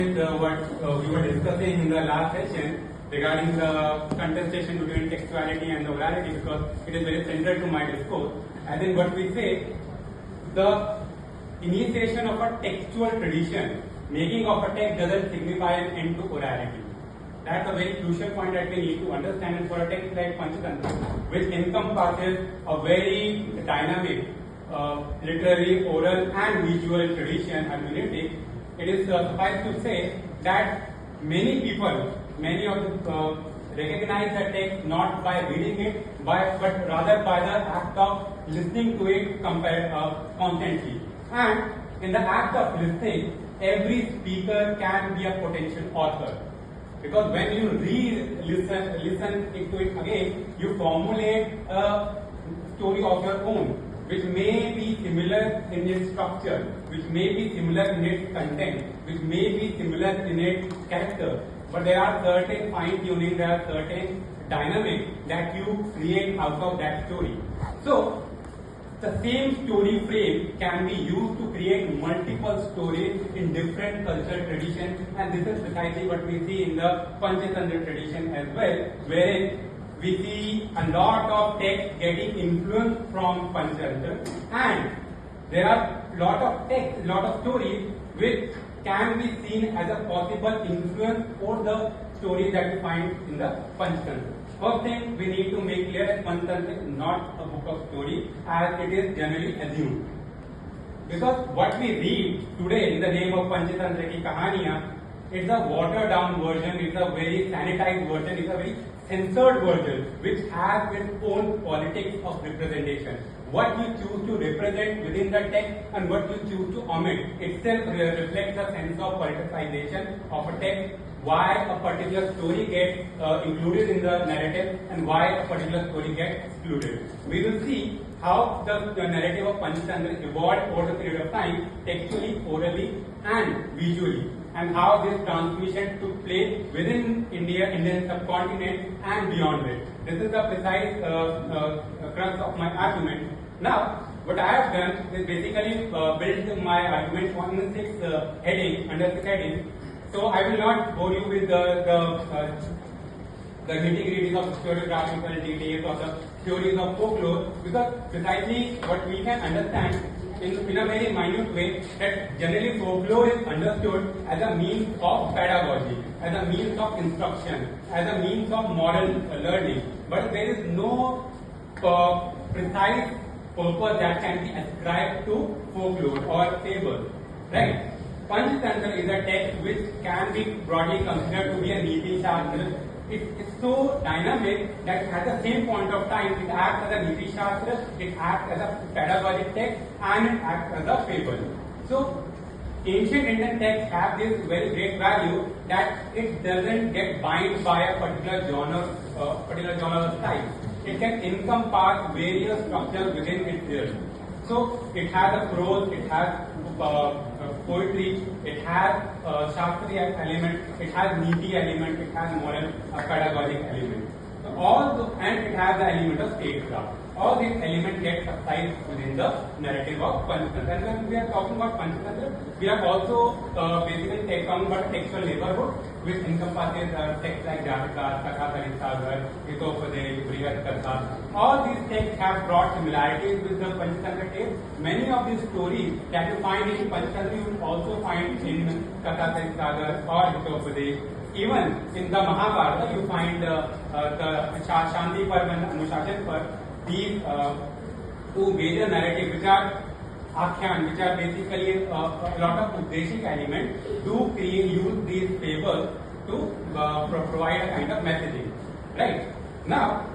What we were discussing in the last session regarding the contestation between textuality and the orality, because it is very central to my discourse. And then what we say, the initiation of a textual tradition, making of a text doesn't signify an end to orality. That's a very crucial point that we need to understand. And for a text like Panchatantra, which encompasses a very dynamic literary, oral and visual tradition, hermeneutic, it is suffice to say that many people, many of them recognize the text not by reading it, but rather by the act of listening to it constantly. And in the act of listening, every speaker can be a potential author. Because when you listen to it again, you formulate a story of your own, which may be similar in its structure, which may be similar in its content, which may be similar in its character. But there are certain fine-tuning, there are certain dynamics that you create out of that story. So, the same story frame can be used to create multiple stories in different cultural traditions, and this is precisely what we see in the Panchatantra tradition as well, wherein we see a lot of text getting influenced from Panchatantra, and there are lot of text, lot of stories which can be seen as a possible influence for the stories that we find in the Panchatantra. First thing we need to make clear that Panchatantra is not a book of stories as it is generally assumed. Because what we read today in the name of Panchatantra ki kahaniyan, it's a watered down version, it's a very sanitized version, it's a very censored version which has its own politics of representation. What you choose to represent within the text and what you choose to omit itself reflects a sense of politicization of a text, why a particular story gets included in the narrative and why a particular story gets excluded. We will see how the narrative of Panchatantra evolved over the period of time, textually, orally and visually, and how this transmission took place within India, Indian subcontinent and beyond it. This is the precise crux of my argument. Now, what I have done is basically built my argument on 6 heading, under 6 heading. So I will not bore you with the nitty-gritties of historiographical details or the theories of folklore, because precisely what we can understand in a very minute way, that generally folklore is understood as a means of pedagogy, as a means of instruction, as a means of moral learning. But there is no precise purpose that can be ascribed to folklore or fable, right? Panchatantra is a text which can be broadly considered to be a Niti Shastra. It's so dynamic that at the same point of time it acts as a Niti Shastra, it acts as a pedagogic text, and it acts as a fable. So, ancient Indian texts have this very great value that it doesn't get bound by a particular genre or style. It can encompass various structures within itself. So, it has a prose, it has poetry, it has Shastriya element, it has Niti element, it has moral pedagogic element. So and it has the element of statecraft. All these elements get subsidized within the narrative of Panchatantra. And when we are talking about Panchatantra, we are also basically talking about textual neighborhood, which encompasses texts like Jataka, Katha Sagar, Hitopadesh, Brihat Katha. All these texts have broad similarities with the Panchatantra text. Many of these stories that you find in Panchatantra, you will also find in Katha Sagar or Hitopadesh. Even in the Mahabharata, you find the Shanti Parv and Anushasan Parv. These two major narratives, which are Akhyan, which are basically a lot of Uddeshik elements, do use these fables to provide a kind of messaging. Right? Now,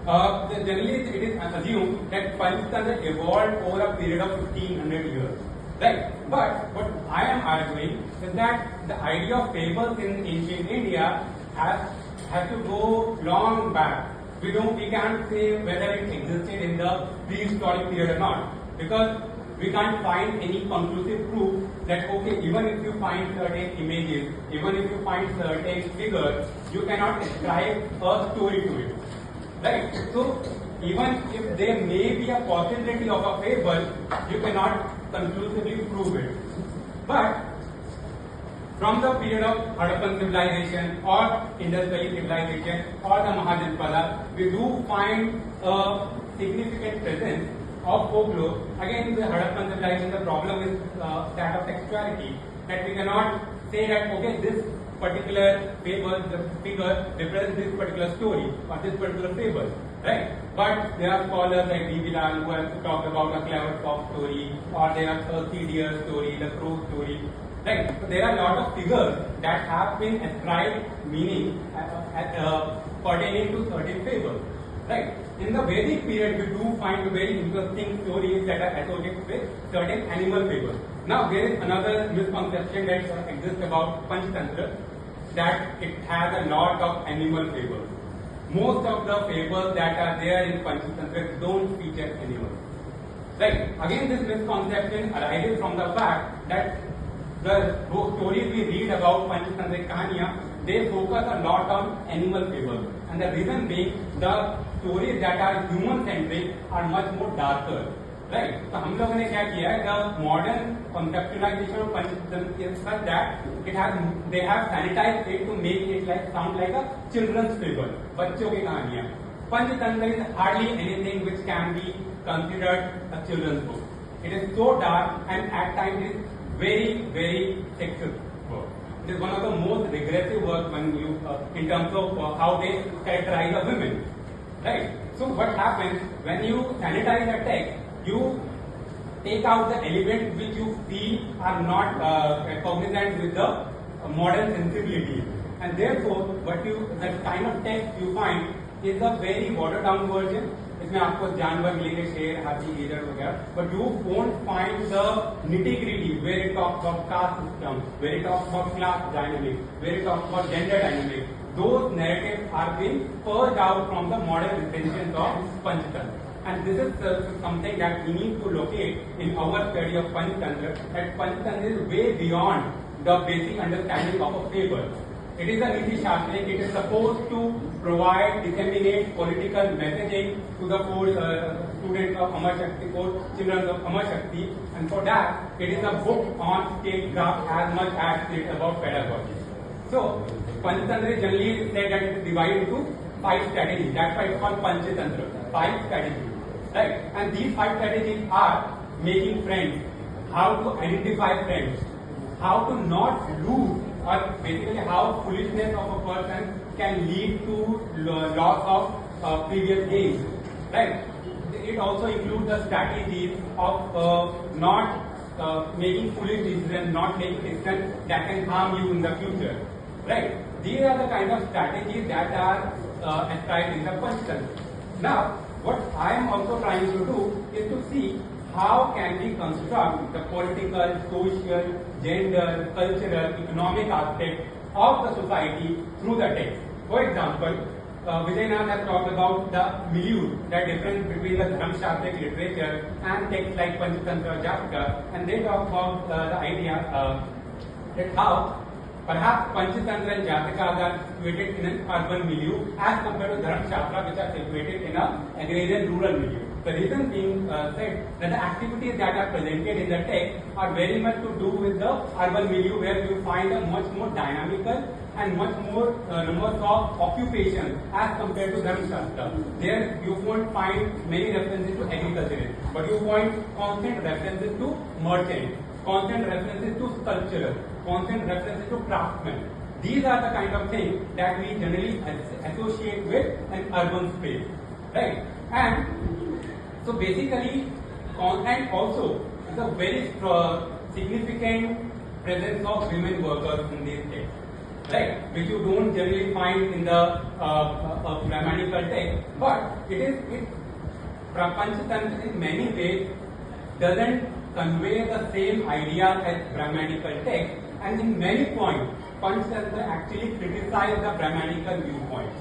generally it is assumed that Panchatantra evolved over a period of 1500 years. Right? But what I am arguing is that the idea of fables in ancient India has to go long back. We can't say whether it existed in the prehistoric period or not, because we can't find any conclusive proof that okay, even if you find certain images, even if you find certain figures, you cannot ascribe a story to it. Right? So even if there may be a possibility of a fable, you cannot conclusively prove it. But From the period of Harappan civilization or Indus Valley civilization or the Mahajanpada, we do find a significant presence of folklore. Again, in the Harappan civilization, the problem is that of textuality, that we cannot say that, okay, this particular fable, the figure represents this particular story or this particular fable, right? But there are scholars like D. Bilal who have talked about a clever fox story, or there are earthy deer story, the crow story, right? So there are a lot of figures that have been ascribed meaning pertaining to certain fables, right? In the Vedic period, we do find very interesting stories that are associated with certain animal fables. Now, there is another misconception that exists about Panchatantra, that it has a lot of animal fables. Most of the fables that are there in Panchatantra don't feature animals. Right? Again, this misconception arises from the fact that the stories we read about Panchatantra Kahaniya, they focus a lot on animal fables. And the reason being, the stories that are human-centric are much more darker. Right? So हम लोगों ने क्या किया है? The modern conceptualization of Panchatantra is such that they have sanitized it to make it sound like a children's fable, बच्चों की कहानियाँ. Panchatantra is hardly anything which can be considered a children's book. It is so dark and at times it is very, very sexual work. It is one of the most regressive work when you, in terms of how they characterize the women. Right? So what happens when you sanitize a text? You take out the elements which you feel are not cognizant with the modern sensibility, and therefore the kind of text you find is a very watered down version. इसमें आपको जानवर मिलेंगे, शेर, हाथी, गीदड़ वगैरह, but you won't find the nitty-gritty where it talks about caste system, where it talks about class dynamics, where it talks about gender dynamics. Those narratives are being purged out from the modern intentions of Panchatantra. And this is something that we need to locate in our study of Panchatantra, that Panchatantra is way beyond the basic understanding of a fable. It is a Niti Shastrik. It is supposed to provide, disseminate political messaging to the students of Amar Shakti, children of Amar Shakti, and for that, it is a book on statecraft as much as it is about pedagogy. So, Panchatantra is generally said that it is divided into 5 strategies. That's why it's called Panchatantra. 5 strategies, right? And these 5 strategies are making friends, how to identify friends, how to not lose, or basically how foolishness of a person can lead to loss of previous gains, right? It also includes the strategies of not making foolish decisions, not making decisions that can harm you in the future, right? These are the kind of strategies that are ascribed in the Panchatantra. Now, what I am also trying to do is to see how can we construct the political, social, gender, cultural, economic aspect of the society through the text. For example, Vijaynath has talked about the milieu, the difference between the Dharamshastric literature and texts like Panchatantra, Jataka, and they talk about the idea that how perhaps Panchatantra and Jatakas are situated in an urban milieu as compared to Dharamshastra, which are situated in an agrarian rural milieu. The reason being said that the activities that are presented in the text are very much to do with the urban milieu, where you find a much more dynamical and much more numbers of occupations as compared to Dharamshastra. There you won't find many references to agriculture, but you find constant references to merchant, constant references to sculptural, constant references to craftsmen. These are the kind of things that we generally associate with an urban space, right? And so basically, and also is a very significant presence of women workers in these texts, right? Which you don't generally find in the Brahmanical text, but Panchatantra in many ways doesn't convey the same idea as Brahmanical text, and in many points, Panchatantra actually criticizes the Brahmanical viewpoint.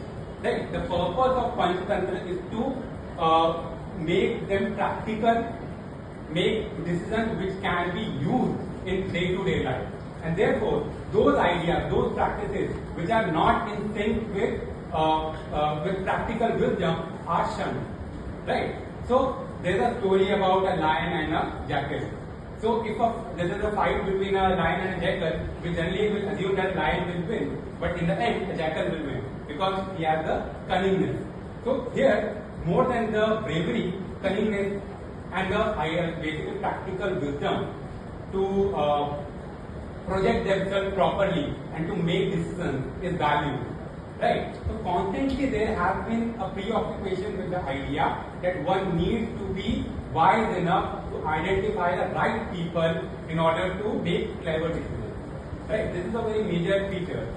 Right? The purpose of Panchatantra is to make them practical, make decisions which can be used in day-to-day life. And therefore, those ideas, those practices which are not in sync with practical wisdom are shunned. Right? So, there is a story about a lion and a jackal. So if there is a fight between a lion and a jackal, we generally will assume that lion will win, but in the end, the jackal will win because he has the cunningness. So here, more than the bravery, cunningness, and the basically practical wisdom to project themselves properly and to make decisions is valued. Right? So constantly there has been a preoccupation with the idea that one needs to be wise enough to identify the right people in order to make clever decisions. Right? This is a very major feature.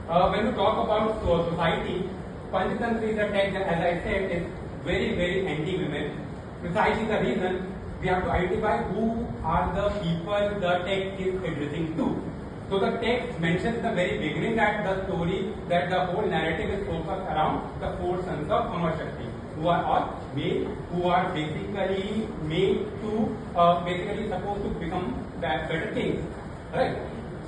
When we talk about society, Panchatantra is a text that, as I said, is very, very anti-women. Precisely the reason we have to identify who are the people the text is addressing to. So the text mentions at the very beginning that the story, that the whole narrative is focused around the four sons of Amashakti, who are all made, who are basically made to, basically supposed to become better kings. Right?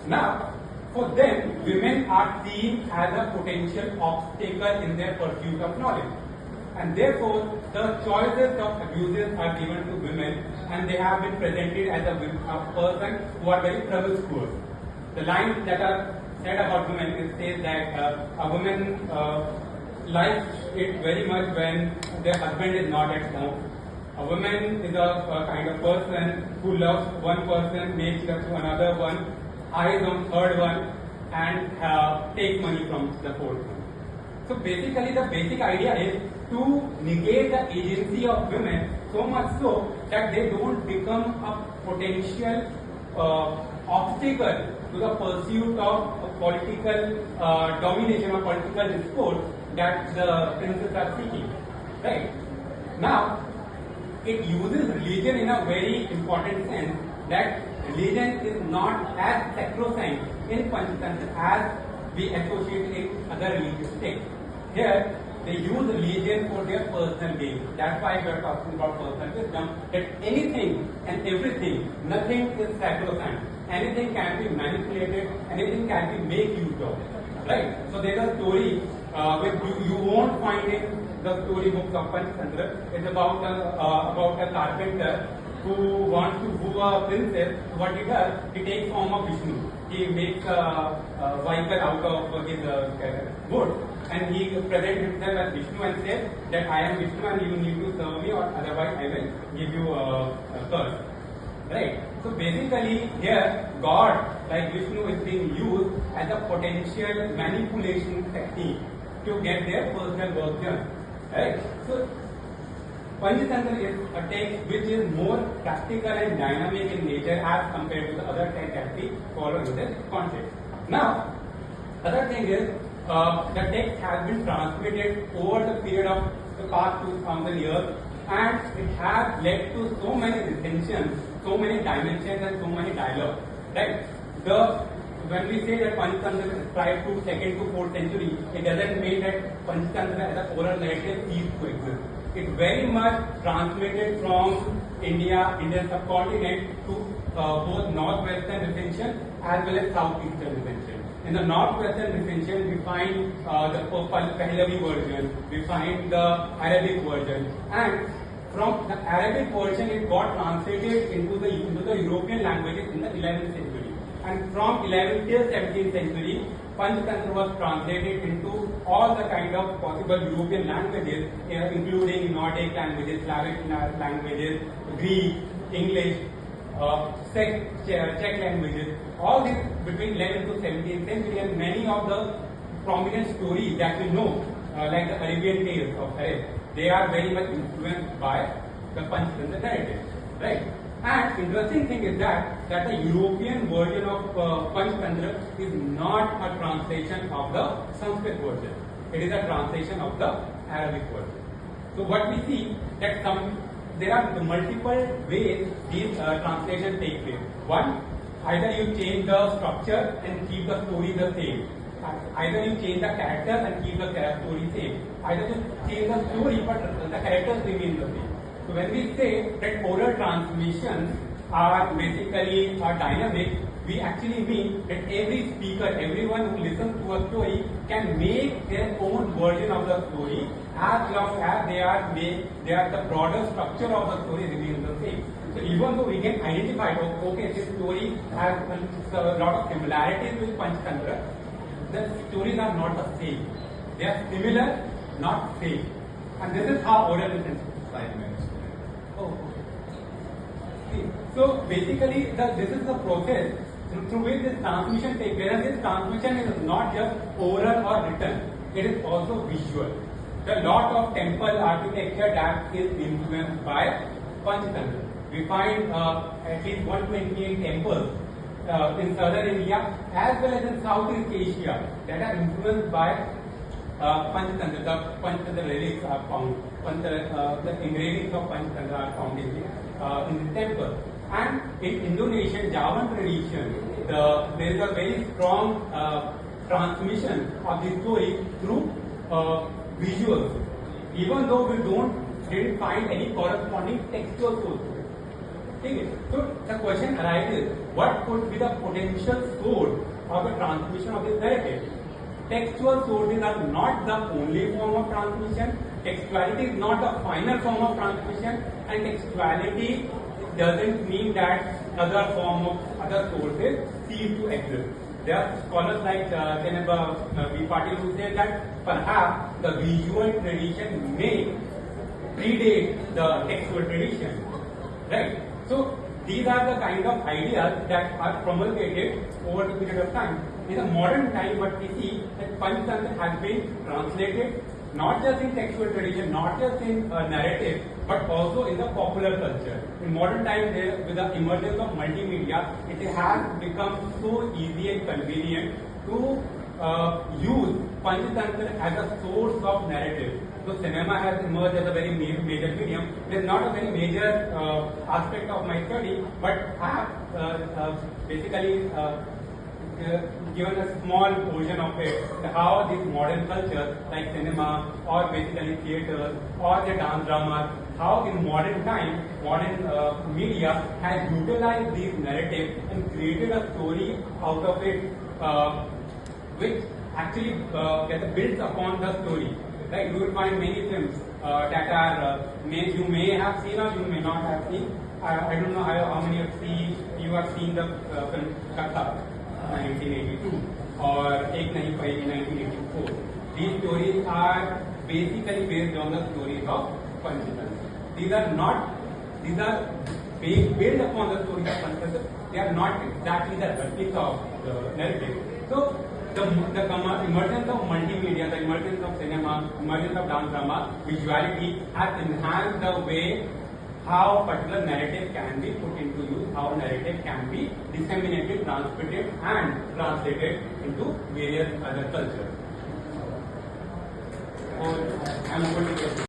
Now, for them, women are seen as a potential obstacle in their pursuit of knowledge. And therefore, the choices of abuses are given to women, and they have been presented as a person who are very promiscuous. The lines that are said about women is says that a woman likes it very much when their husband is not at home. A woman is a kind of person who loves one person, makes love to another one, eyes on third one, and takes money from the fourth one. So basically, the basic idea is to negate the agency of women so much so that they don't become a potential obstacle to the pursuit of political domination or political discourse that the princes are seeking. Right? Now, it uses religion in a very important sense that religion is not as sacrosanct in Panchatantra as we associate it in other religious texts. Here, they use religion for their personal gain. That's why we are talking about personal wisdom, that anything and everything, nothing is sacrosanct. Anything can be manipulated, anything can be made use of. Right? So there's a story which you won't find in the storybooks of Panchatantra. It's about a carpenter who wants to woo a princess. What he does, he takes form of Vishnu. He makes a vehicle out of his wood, and he presents himself as Vishnu and says that I am Vishnu and you need to serve me, or otherwise I will give you a curse. Right? So basically here God, like Vishnu, is being used as a potential manipulation technique to get their personal work done. Right? So Panchatantra is a text which is more practical and dynamic in nature as compared to the other text that we follow in this context. Now, other thing is the text has been transmitted over the period of the past 2000 years, and it has led to so many distinctions, so many dimensions, and so many dialogues. Right? When we say that Panchatantra is ascribed to 2nd to 4th century, it doesn't mean that Panchatantra as a oral narrative ceased to exist. It very much transmitted from Indian subcontinent to both northwestern recension as well as southeastern recension. In the northwestern recension, we find the Pahlavi version, we find the Arabic version, and from the Arabic version, it got translated into the European languages in the 11th century. And from 11th till 17th century, Panchatantra was translated into all the kind of possible European languages, including Nordic languages, Slavic languages, Greek, English, Czech languages, all these between 11th to 17th century, and many of the prominent stories that we know, like the Arabian tales of Arab, they are very much influenced by the Panchatantra narrative, right? And interesting thing is that the European version of Panchatantra is not a translation of the Sanskrit version. It is a translation of the Arabic version. So what we see that there are multiple ways these translations take place. One, either you change the structure and keep the story the same. Either you change the characters and keep the story same. Either you change the story but the characters remain the same. So when we say that oral transmissions are basically dynamic, we actually mean that every speaker, everyone who listens to a story can make their own version of the story as long as the broader structure of the story remains the same. So even though we can identify, okay, this story has a lot of similarities with Panchatantra, the stories are not the same. They are similar, not same. And this is how oral difference. 5 minutes. Oh, see, so basically, this is the process through which this transmission takes place. And this transmission is not just oral or written; it is also visual. The lot of temple architecture that is influenced by Panchatantra. We find at least 128 temples in southern India as well as in Southeast Asia that are influenced by Panchatantra. The Panchatantra relics are found, the engravings of Panchatantra are found in the temple. And in Indonesian Javan tradition, there is a very strong transmission of the story through visuals, even though we didn't find any corresponding textual source. Okay. So the question arises, what could be the potential source of the transmission of this narrative? Textual sources are not the only form of transmission. Textuality is not the final form of transmission, and textuality doesn't mean that other sources cease to exist. There are scholars like V. Patil who say that perhaps the visual tradition may predate the textual tradition, right? So these are the kind of ideas that are promulgated over the period of time. In the modern time, what we see that Panchatantra has been translated not just in textual tradition, not just in narrative, but also in the popular culture. In modern time, with the emergence of multimedia, it has become so easy and convenient to use Panchatantra as a source of narrative. So cinema has emerged as a very major medium. It is not a very major aspect of my study, but I have basically given a small portion of it, how this modern culture like cinema or basically theatre or the dance dramas, how in modern time, modern media has utilized these narratives and created a story out of it which actually builds upon the story. Right? You will find many films that are you may have seen or you may not have seen. I don't know how many of you have seen the film Katha 1982 or Ek Nahi Paheli 1984. These stories are basically based on the stories of Panchatantra. These are built upon the stories of Panchatantra. They are not exactly the replica of the narrative. So the emergence of multimedia, the emergence of cinema, emergence of dance drama, visuality has enhanced the way how particular narrative can be put into use, how narrative can be disseminated, transmitted and translated into various other cultures. So, I am going to